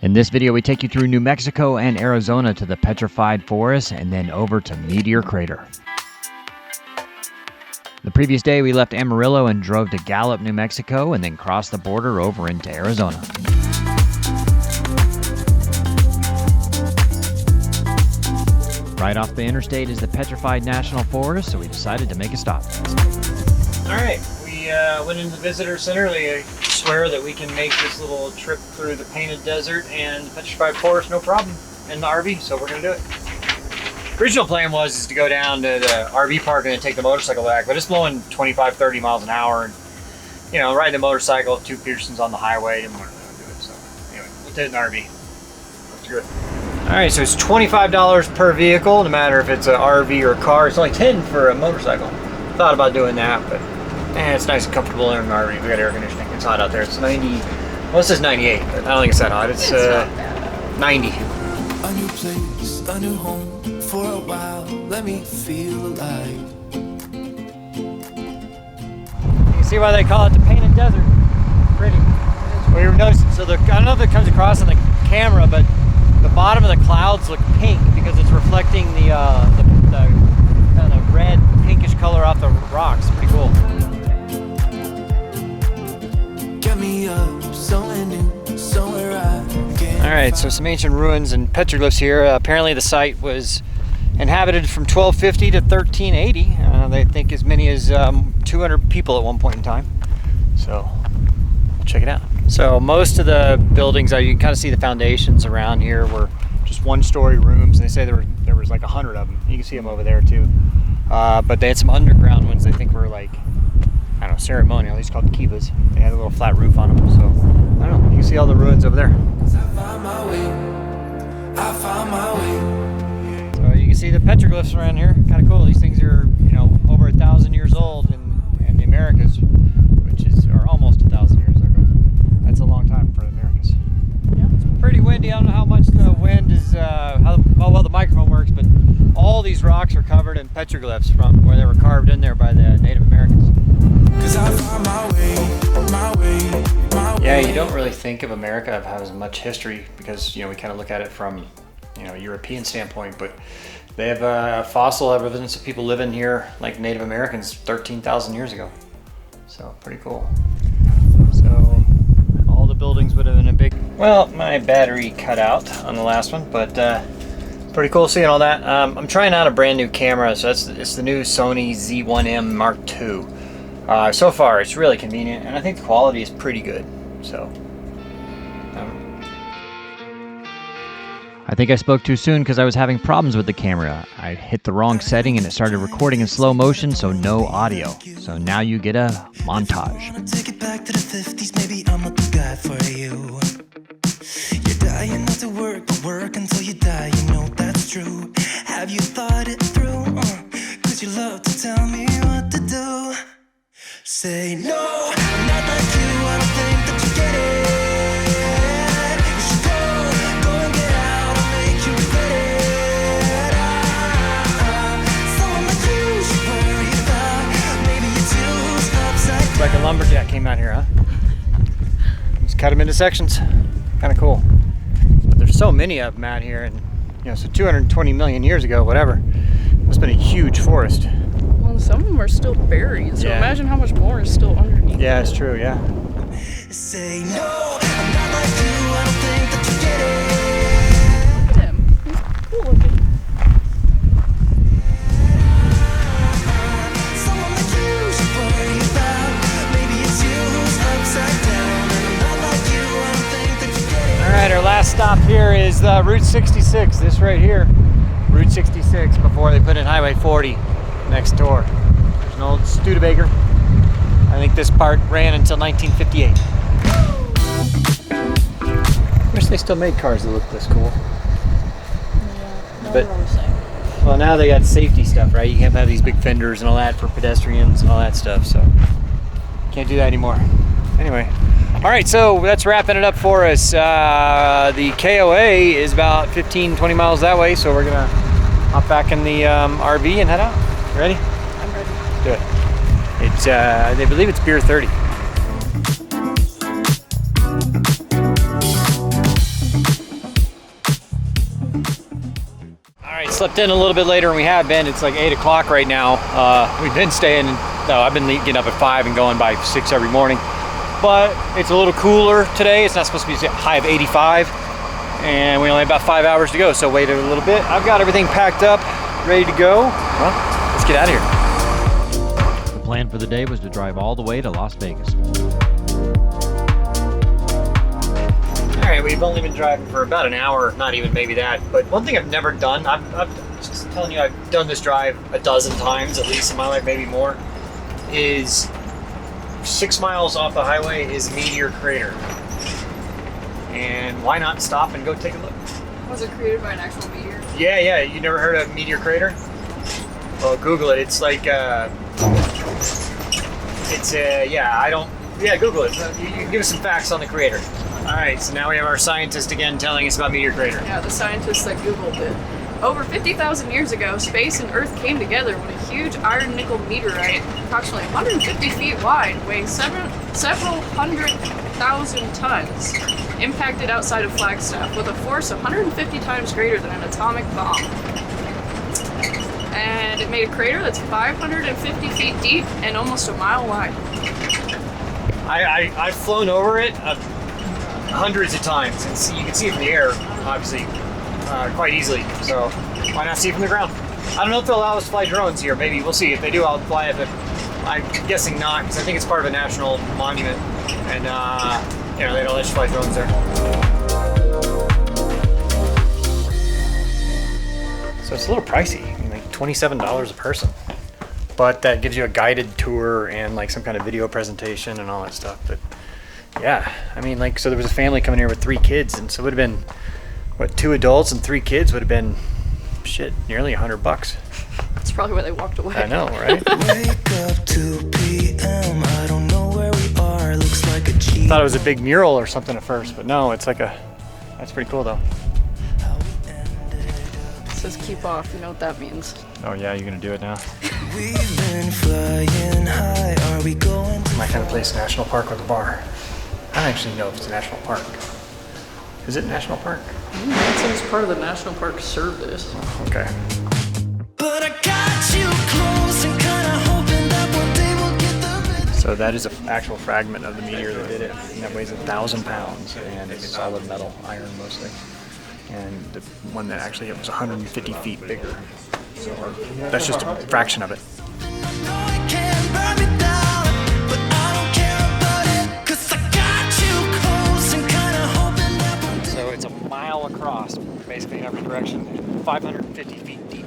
In this video, we take you through New Mexico and Arizona to the Petrified Forest and then over to Meteor Crater. The previous day, we left Amarillo and drove to Gallup, New Mexico, and then crossed the border over into Arizona. Right off the interstate is the Petrified National Forest, so we decided to make a stop. All right, we went into the visitor center. They swear that we can make this little trip through the Painted Desert and the Petrified Forest no problem in the RV, so we're gonna do it. Original plan was to go down to the RV park and then take the motorcycle back, but it's blowing 25, 30 miles an hour, and you know, riding the motorcycle, 2 Petersons on the highway, and we're not gonna do it. So anyway, we'll do it in the RV. That's good. All right, so it's $25 per vehicle, no matter if it's an RV or a car. It's only $10 for a motorcycle. Thought about doing that, but it's nice and comfortable in an RV. We got air conditioning. It's hot out there. It's 90. Well, it says 98, but I don't think it's that hot. It's 90. A new place, a new home. For a while, let me feel alive. You can see why they call it the Painted Desert. Pretty. We were noticing. So I don't know if it comes across on the camera, but the bottom of the clouds look pink because it's reflecting the kind of red, pinkish color off the rocks. Pretty cool. Get me up, somewhere new, somewhere I can. All right, so some ancient ruins and petroglyphs here. Apparently the site was inhabited from 1250 to 1380. They think as many as 200 people at one point in time. So check it out. So most of the buildings, you can kind of see the foundations around here were just 1-story rooms. They say there was like 100 of them. You can see them over there too. But they had some underground ones they think were like, I don't know, ceremonial. These called kivas. They had a little flat roof on them. So I don't know. You can see all the ruins over there. I found my way. I found my way. So you can see the petroglyphs around here. Kind of cool. These things are, you know, over 1,000 years old in the Americas, which are almost 1,000 years ago. That's a long time for the Americas. Yeah, it's pretty windy. I don't know how much the wind is, how well the microphone works, but all these rocks are covered in petroglyphs from where they were carved in there by the Native Americans. Yeah, you don't really think of America of having as much history because, you know, we kind of look at it from, you know, European standpoint, but they have fossil evidence of people living here like Native Americans 13,000 years ago. So pretty cool. So all the buildings would have been a big, well, my battery cut out on the last one, but pretty cool seeing all that. I'm trying out a brand new camera, so it's the new Sony Z1M Mark II. So far it's really convenient, and I think the quality is pretty good. So I think I spoke too soon because I was having problems with the camera. I hit the wrong setting and it started recording in slow motion, so no audio. So now you get a montage. Take it back to the 50s, maybe I'm not the guy for you. You're dying not to work, but work until you die, you know that's true. Have you thought it through? Cause you love to tell me what to do. Say no, I'm not like you, I don't think that you get it. You should go and get out, I'll make you regret it. Someone like you should worry about, maybe you're too upside down. it's like a lumberjack came out here, huh? Just cut them into sections. Kind of cool. But there's so many of them out here, and you know, so 220 million years ago, whatever, it's been a huge forest. Well, some of them are still buried, so Yeah. imagine how much more is still underneath. Yeah, it's true, yeah. Say no, I'm not like you, I don't think that you get it. Look at him. He's cool looking. Someone like you should worry about, maybe it's you who's upside down. And I'm not like you, I don't think that you get it. All right, our last stop here is Route 66, this right here. Route 66, before they put in Highway 40 next door. There's an old Studebaker. I think this part ran until 1958. Wish they still made cars that look this cool. Yeah, But- what I was saying. Well, now they got safety stuff, right? You can't have these big fenders and all that for pedestrians and all that stuff, so can't do that anymore. Anyway, all right, so that's wrapping it up for us. The KOA is about 15-20 miles that way, so we're gonna hop back in the RV and head out. You ready? I'm ready. Do it. It's they believe it's beer 30. slept in a little bit later than we have been. It's like 8 o'clock right now. We've been staying, no, I've been getting up at 5 and going by 6 every morning. But it's a little cooler today. It's not supposed to be a high of 85. And we only have about 5 hours to go, so wait a little bit. I've got everything packed up, ready to go. Well, let's get out of here. The plan for the day was to drive all the way to Las Vegas. All right, we've only been driving for about an hour, not even maybe that. But one thing I've never done, I'm just telling you, I've done this drive a dozen times, at least in my life, maybe more, is 6 miles off the highway is Meteor Crater. And why not stop and go take a look? Was it created by an actual meteor? Yeah, you never heard of Meteor Crater? Well, Google it. It's like, Google it. You can give us some facts on the crater. All right, so now we have our scientist again telling us about Meteor Crater. Yeah, the scientists that Googled it. Over 50,000 years ago, space and Earth came together when a huge iron-nickel meteorite, approximately 150 feet wide, weighing several hundred thousand tons, impacted outside of Flagstaff with a force 150 times greater than an atomic bomb. And it made a crater that's 550 feet deep and almost a mile wide. I've flown over it hundreds of times, and you can see it from the air, obviously, quite easily. So why not see it from the ground? I don't know if they'll allow us to fly drones here. Maybe we'll see. If they do, I'll fly it, but I'm guessing not, because I think it's part of a national monument, and they don't let you fly drones there. So it's a little pricey. I mean, like $27 a person. But that gives you a guided tour and like some kind of video presentation and all that stuff. But yeah, I mean, like, so there was a family coming here with 3 kids, and so it would have been, what, 2 adults and 3 kids would have been, shit, nearly $100. That's probably why they walked away. I know, right? Wake up 2 p.m. I don't know where we are. Looks like a cheat. Thought it was a big mural or something at first, but no, it's like that's pretty cool though. It says keep off, you know what that means. Oh yeah, you're gonna do it now? We've been flying high. Are we going to My kind of place, national park with a bar. I don't actually know if it's a national park. Is it a national park? That seems part of the national park service. Okay. But I got you close and kinda hoping that one day we'll get the So that is an actual fragment of the meteor that did it, and that weighs 1,000 pounds, and it's solid metal, iron mostly. And the one that actually it was 150 feet bigger. So that's just a fraction of it. So it's a mile across, basically in every direction, 550 feet deep.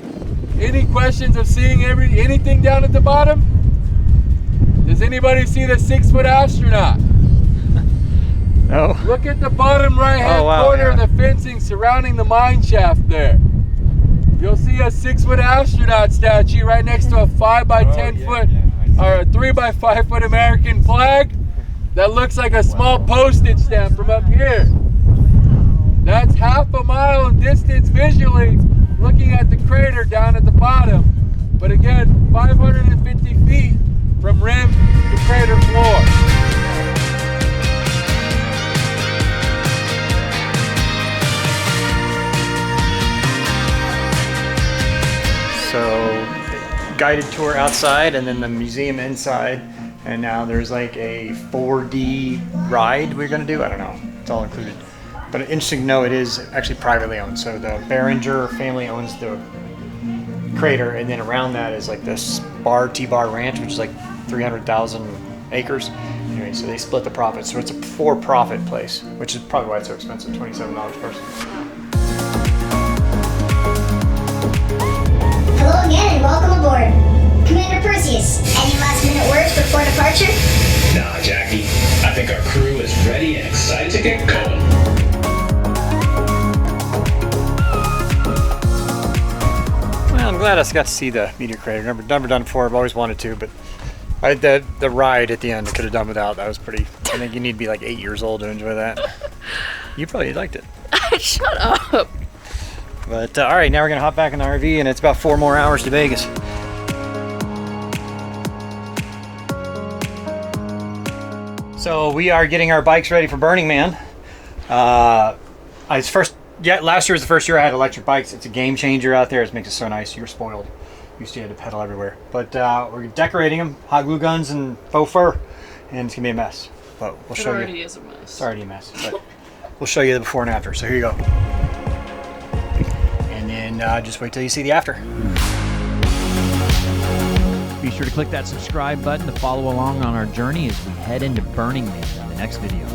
Any questions of seeing anything down at the bottom? Does anybody see the 6-foot astronaut? No. Look at the bottom right-hand wow, corner of yeah. the fencing surrounding the mine shaft there. You'll see a 6-foot astronaut statue right next to a 5 by 10 foot or a 3 by 5 foot American flag that looks like a small postage stamp from up here. That's half a mile in distance visually looking at the crater down at the bottom. But again, 550 feet from rim to crater floor. So guided tour outside and then the museum inside, and now there's like a 4D ride we're gonna do. I don't know, it's all included. But interesting to know, it is actually privately owned. So the Behringer family owns the crater, and then around that is like this T-Bar Ranch, which is like 300,000 acres. Anyway, so they split the profits. So it's a for-profit place, which is probably why it's so expensive, $27 a person. Hello again and welcome aboard. Commander Perseus, any last minute words before departure? Nah, Jackie. I think our crew is ready and excited to get going. Well, I'm glad I got to see the Meteor Crater. Never done it before. I've always wanted to, but the ride at the end I could have done without. That was pretty. I think you need to be like 8 years old to enjoy that. You probably liked it. Shut up. But all right, now we're gonna hop back in the RV, and it's about 4 more hours to Vegas. So we are getting our bikes ready for Burning Man. I was first yeah, last year was the first year I had electric bikes. It's a game changer out there. It makes it so nice. You're spoiled. Used to have to pedal everywhere. But we're decorating them, hot glue guns and faux fur, and it's gonna be a mess. But we'll show you. It already is a mess. It's already a mess. But we'll show you the before and after. So here you go. And then just wait till you see the after. Be sure to click that subscribe button to follow along on our journey as we head into Burning Man in the next video.